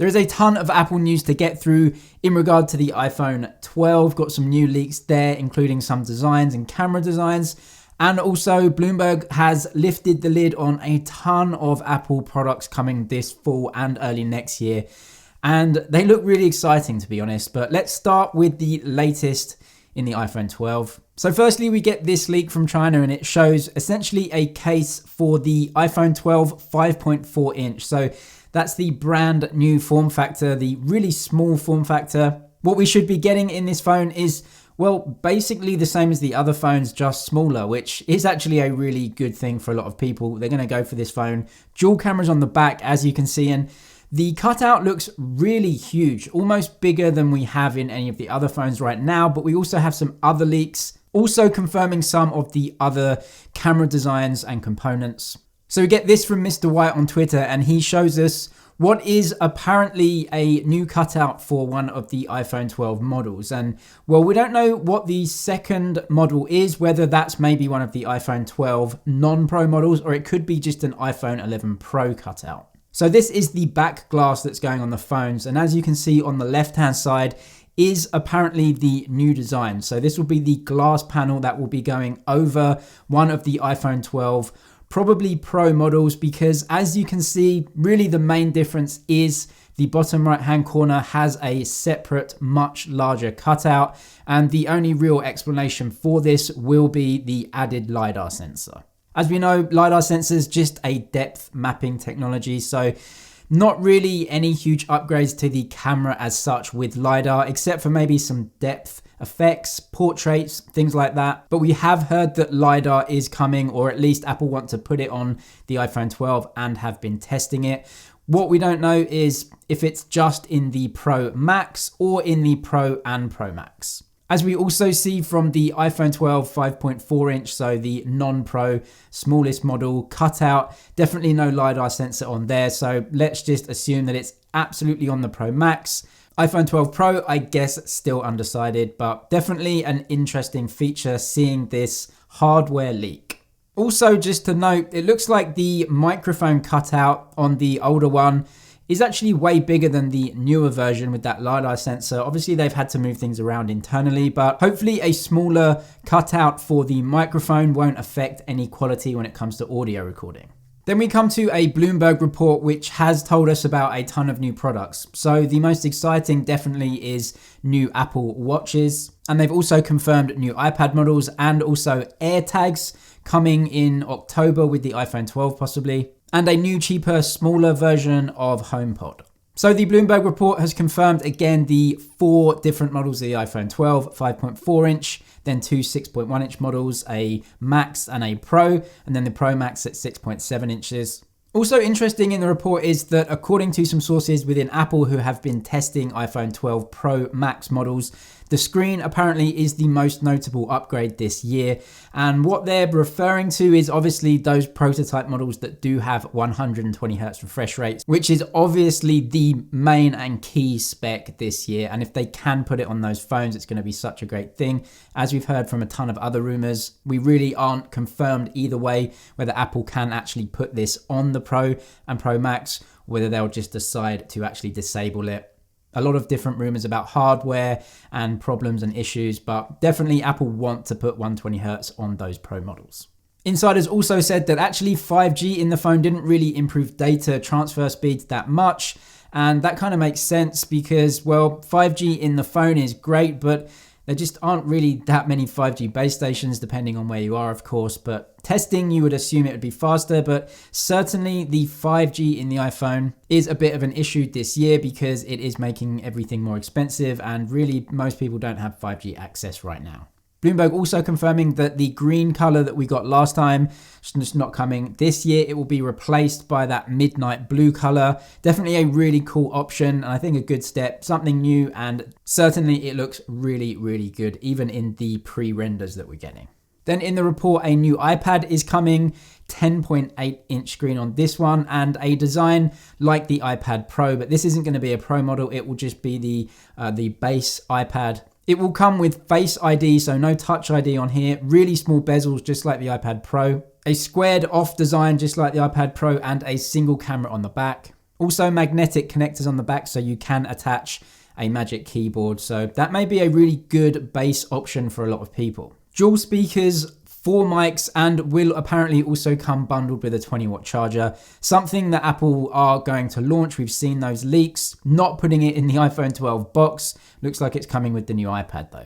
There is a ton of Apple news to get through in regard to the iPhone 12. Got some new leaks there, including some designs and camera designs. And also, Bloomberg has lifted the lid on a ton of Apple products coming this fall and early next year. And they look really exciting, to be honest. But let's start with the latest in the iPhone 12. So firstly, we get this leak from China, and it shows essentially a case for the iPhone 12 5.4 inch. So that's the brand new form factor, the really small form factor. What we should be getting in this phone is, well, basically the same as the other phones, just smaller, which is actually a really good thing for a lot of people. They're going to go for this phone. Dual cameras on the back, as you can see, and the cutout looks really huge, almost bigger than we have in any of the other phones right now. But we also have some other leaks, also confirming some of the other camera designs and components. So we get this from Mr. White on Twitter, and he shows us what is apparently a new cutout for one of the iPhone 12 models. And well, we don't know what the second model is, whether that's maybe one of the iPhone 12 non-Pro models, or it could be just an iPhone 11 Pro cutout. So this is the back glass that's going on the phones. And as you can see on the left-hand side is apparently the new design. So this will be the glass panel that will be going over one of the iPhone 12 probably Pro models, because as you can see, really the main difference is the bottom right hand corner has a separate, much larger cutout, and the only real explanation for this will be the added LiDAR sensor. As we know, LiDAR sensor is just a depth mapping technology, so not really any huge upgrades to the camera as such with LiDAR, except for maybe some depth effects, portraits, things like that. But we have heard that LiDAR is coming, or at least Apple want to put it on the iPhone 12 and have been testing it. What we don't know is if it's just in the Pro Max or in the Pro and Pro Max. As we also see from the iPhone 12 5.4 inch, so the non-Pro smallest model cutout, definitely no LiDAR sensor on there. So let's just assume that it's absolutely on the Pro Max. iPhone 12 Pro, I guess still undecided, but definitely an interesting feature seeing this hardware leak. Also, just to note, it looks like the microphone cutout on the older one is actually way bigger than the newer version with that LiDAR sensor. Obviously, they've had to move things around internally, but hopefully a smaller cutout for the microphone won't affect any quality when it comes to audio recording. Then we come to a Bloomberg report which has told us about a ton of new products. So the most exciting definitely is new Apple Watches, and they've also confirmed new iPad models and also AirTags coming in October with the iPhone 12 possibly, and a new cheaper smaller version of HomePod. So the Bloomberg report has confirmed again the 4 different models of the iPhone 12, 5.4 inch, then 2 6.1 inch models, a Max and a Pro, and then the Pro Max at 6.7 inches. Also interesting in the report is that according to some sources within Apple who have been testing iPhone 12 Pro Max models, the screen apparently is the most notable upgrade this year. And what they're referring to is obviously those prototype models that do have 120Hz refresh rates, which is obviously the main and key spec this year. And if they can put it on those phones, it's going to be such a great thing. As we've heard from a ton of other rumors, we really aren't confirmed either way whether Apple can actually put this on the Pro and Pro Max, whether they'll just decide to actually disable it. A lot of different rumors about hardware and problems and issues, but definitely Apple want to put 120Hz on those Pro models. Insiders also said that actually 5G in the phone didn't really improve data transfer speeds that much, and that kind of makes sense because, well, 5G in the phone is great, but there just aren't really that many 5G base stations depending on where you are, of course, but testing, you would assume it would be faster, but certainly the 5G in the iPhone is a bit of an issue this year because it is making everything more expensive, and really most people don't have 5G access right now. Bloomberg also confirming that the green color that we got last time is just not coming this year. It will be replaced by that midnight blue color. Definitely a really cool option, and I think a good step, something new, and certainly it looks really, really good, even in the pre-renders that we're getting. Then in the report, a new iPad is coming, 10.8 inch screen on this one, and a design like the iPad Pro, but this isn't going to be a Pro model. It will just be the base iPad. It will come with Face ID, so no Touch ID on here. Really small bezels, just like the iPad Pro. A squared off design, just like the iPad Pro, and a single camera on the back. Also magnetic connectors on the back so you can attach a Magic Keyboard. So that may be a really good base option for a lot of people. Dual speakers, 4 mics, and will apparently also come bundled with a 20-watt charger. Something that Apple are going to launch. We've seen those leaks. Not putting it in the iPhone 12 box. Looks like it's coming with the new iPad though.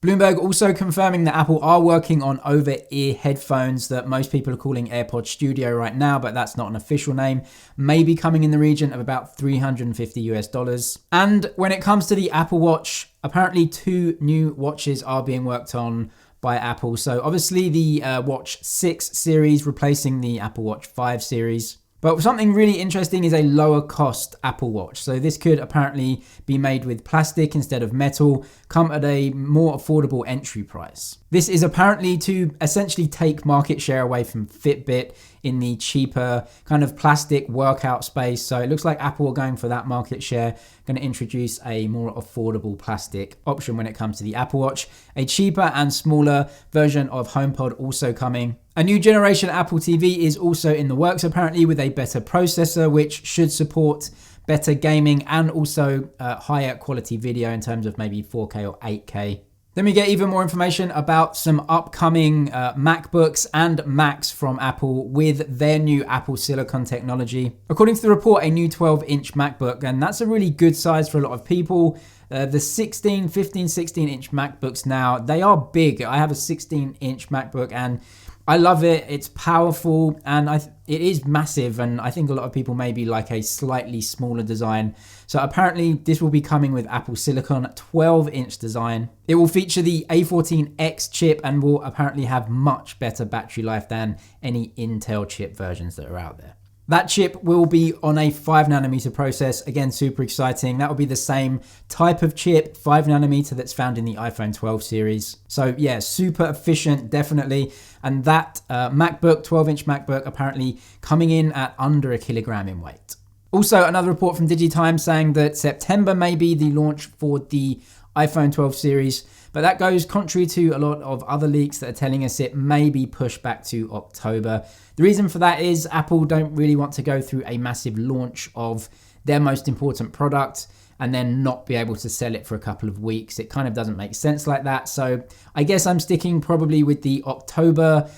Bloomberg also confirming that Apple are working on over-ear headphones that most people are calling AirPods Studio right now, but that's not an official name. Maybe coming in the region of about $350 US. And when it comes to the Apple Watch, apparently 2 new watches are being worked on by Apple. So obviously the Watch 6 series replacing the Apple Watch 5 series. But something really interesting is a lower cost Apple Watch. So this could apparently be made with plastic instead of metal, come at a more affordable entry price. This is apparently to essentially take market share away from Fitbit in the cheaper kind of plastic workout space. So it looks like Apple are going for that market share, going to introduce a more affordable plastic option when it comes to the Apple Watch. A cheaper and smaller version of HomePod also coming. A new generation Apple TV is also in the works apparently with a better processor, which should support better gaming and also higher quality video in terms of maybe 4K or 8K. Then we get even more information about some upcoming MacBooks and Macs from Apple with their new Apple Silicone technology. According to the report, a new 12-inch MacBook, and that's a really good size for a lot of people. The 15, 16-inch MacBooks now, they are big. I have a 16-inch MacBook and I love it. It's powerful and it is massive, and I think a lot of people maybe like a slightly smaller design. So apparently this will be coming with Apple Silicone 12-inch design. It will feature the A14X chip and will apparently have much better battery life than any Intel chip versions that are out there. That chip will be on a 5nm process. Again, super exciting. That will be the same type of chip, 5nm, that's found in the iPhone 12 series. So yeah, super efficient, definitely. And that MacBook, 12-inch MacBook, apparently coming in at under 1 kilogram in weight. Also, another report from DigiTimes saying that September may be the launch for the iPhone 12 series, but that goes contrary to a lot of other leaks that are telling us it may be pushed back to October. The reason for that is Apple don't really want to go through a massive launch of their most important product and then not be able to sell it for a couple of weeks. It kind of doesn't make sense like that. So I guess I'm sticking probably with the October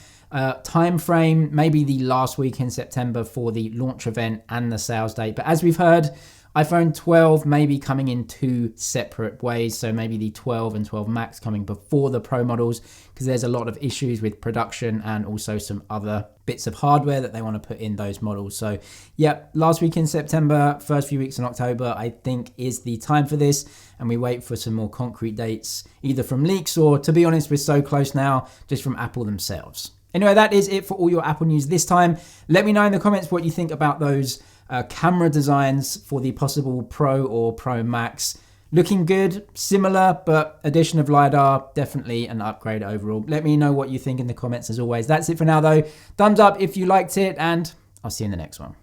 time frame, maybe the last week in September for the launch event and the sales date. But as we've heard, iPhone 12 may be coming in 2 separate ways. So maybe the 12 and 12 Max coming before the Pro models, because there's a lot of issues with production and also some other bits of hardware that they want to put in those models. So yeah, last week in September, first few weeks in October, I think is the time for this. And we wait for some more concrete dates, either from leaks or, to be honest, we're so close now, just from Apple themselves. Anyway, that is it for all your Apple news this time. Let me know in the comments what you think about those camera designs for the possible Pro or Pro Max. Looking good, similar, but addition of LiDAR, definitely an upgrade overall. Let me know what you think in the comments as always. That's it for now though. Thumbs up if you liked it, and I'll see you in the next one.